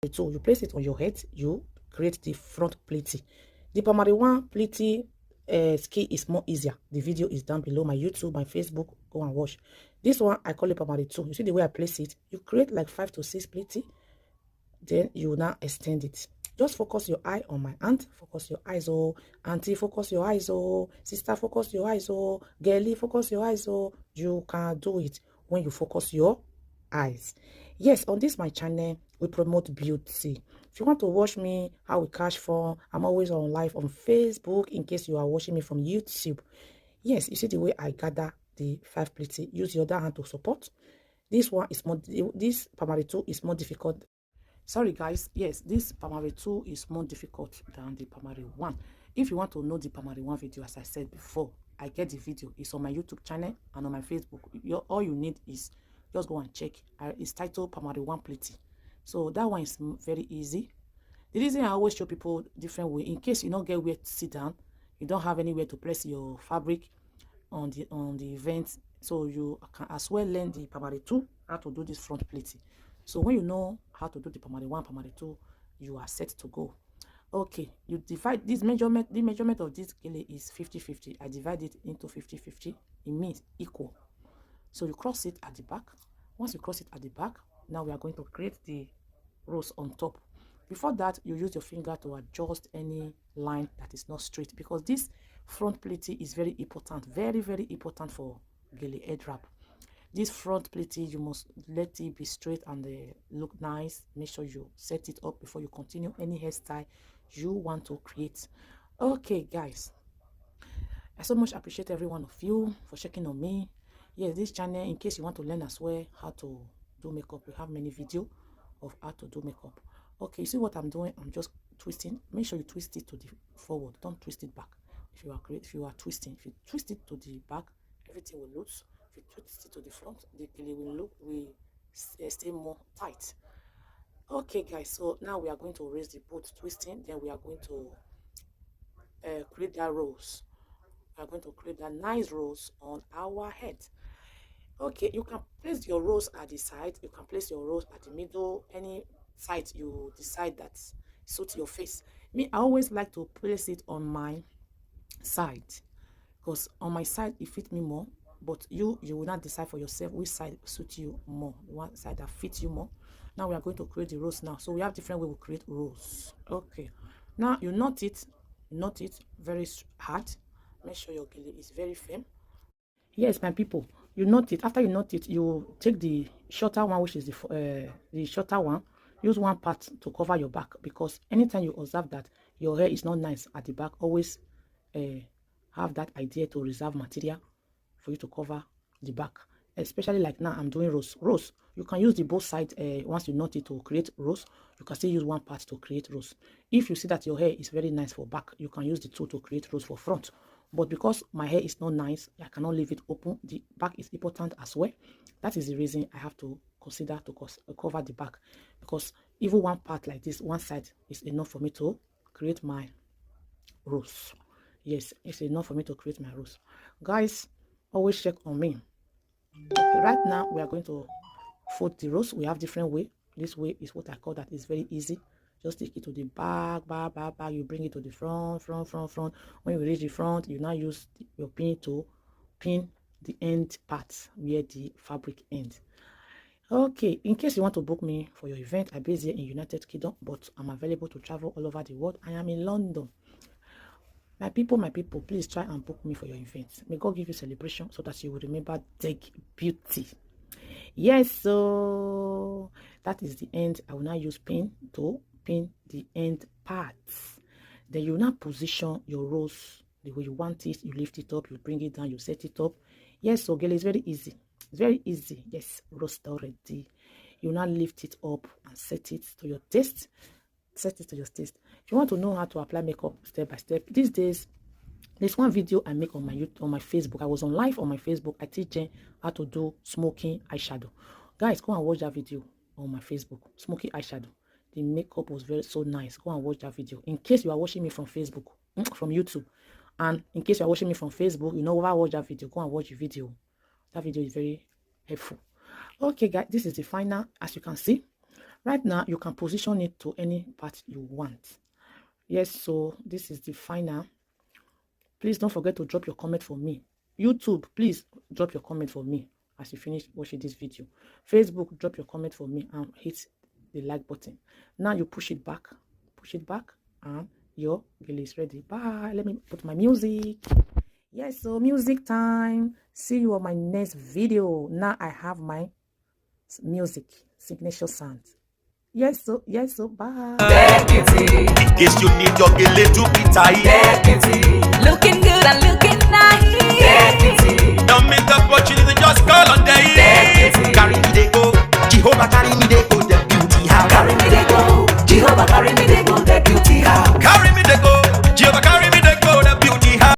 two, you place it on your head, you create the front plaiting. The primary one plaiting skill is more easier. The video is down below my YouTube, my Facebook. Go and watch. This one I call it primary two. You see the way I place it? You create like 5 to 6 plaiting, then you now extend it. Just focus your eye on my aunt. Focus your eyes, oh. Auntie, focus your eyes, oh. Sister, focus your eyes, oh. Gele, focus your eyes, oh. You can do it when you focus your eyes. Yes, on this my channel, we promote beauty. If you want to watch me, how we cash for, I'm always on live on Facebook in case you are watching me from YouTube. Yes, you see the way I gather the 5 plates. Use your other hand to support. This one is more, this primary 2 is more difficult. Sorry guys, yes, this primary 2 is more difficult than the primary 1. If you want to know the primary 1 video, as I said before, I get the video. It's on my YouTube channel and on my Facebook. All you need is just go and check. It's titled primary 1 plating. So that one is very easy. The reason I always show people different way, in case you don't get where to sit down, you don't have anywhere to place your fabric on the event, so you can as well learn the primary 2 how to do this front plating. So when you know how to do the primary 1, primary 2, you are set to go. Okay, you divide this measurement. The measurement of this gele is 50-50. I divide it into 50-50. It means equal. So you cross it at the back. Once you cross it at the back, now we are going to create the rows on top. Before that, you use your finger to adjust any line that is not straight, because this front plaiting is very important, very, very important for gele head wrap. This front plaiting, you must let it be straight and look nice. Make sure you set it up before you continue any hairstyle you want to create. Okay guys, I so much appreciate every one of you for checking on me. Yes, this channel, in case you want to learn as well how to do makeup, we have many videos of how to do makeup. Okay, you see what I'm doing? I'm just twisting. Make sure you twist it to the forward. Don't twist it back. If you are twisting, if you twist it to the back, everything will loose. If you twist it to the front, the gele will stay more tight. Okay guys, so now we are going to raise the both twisting, then we are going to create that rose. We are going to create that nice rose on our head. Okay, you can place your rose at the side, you can place your rose at the middle, any side you decide that suits your face. Me, I always like to place it on my side, because on my side it fits me more, but you will not decide for yourself which side suits you more, one side that fits you more. Now we are going to create the rose now. So we have different way we create rose. Okay, now you knot it very hard. Make sure your gele is very firm. Yes, my people, you knot it. After you knot it, you take the shorter one, which is the shorter one. Use one part to cover your back, because anytime you observe that your hair is not nice at the back, always have that idea to reserve material for you to cover the back. Especially like now, I'm doing rose. You can use the both sides. Once you knot it to create rose, you can still use one part to create rose. If you see that your hair is very nice for back, you can use the two to create rose for front. But because my hair is not nice, I cannot leave it open. The back is important as well. That is the reason I have to consider to cover the back, because even one part like this, one side is enough for me to create my rose. Yes, it's enough for me to create my rose. Guys, always check on me. Okay, right now we are going to fold the rose. We have different way. This way is what I call that is very easy. Just take it to the back. You bring it to the front. When you reach the front, you now use your pin to pin the end part where the fabric ends. Okay, in case you want to book me for your event, I'm based here in United Kingdom, but I'm available to travel all over the world. I am in London. My people, please try and book me for your event. May God give you celebration so that you will remember Deg Beauty. Yes, so that is the end. I will now use pin to pin the end parts. Then you will now position your rose the way you want it. You lift it up, you bring it down, you set it up. Yes, so girl, it's very easy. It's very easy. Yes, roast already. You now lift it up and set it to your taste. Set it to your taste. If you want to know how to apply makeup step by step, these days, there's one video I make on my Facebook. I was on live on my Facebook. I teach you how to do smoky eyeshadow. Guys, go and watch that video on my Facebook. Smoky eyeshadow. The makeup was so nice. Go and watch that video. In case you are watching me from Facebook, from YouTube, and in case you are watching me from Facebook, you know, why watch that video? Go and watch the video. That video is very helpful. Okay, guys, this is the final, as you can see. Right now, you can position it to any part you want. Yes, so this is the final. Please don't forget to drop your comment for me. YouTube, please drop your comment for me as you finish watching this video. Facebook, drop your comment for me and hit the like button. Now you push it back, and your Gele is ready. Bye. Let me put my music. Yes, so music time. See you on my next video. Now I have my music signature sound. Yes, so bye. In case you need your Gele to be tight. Looking good and looking nice.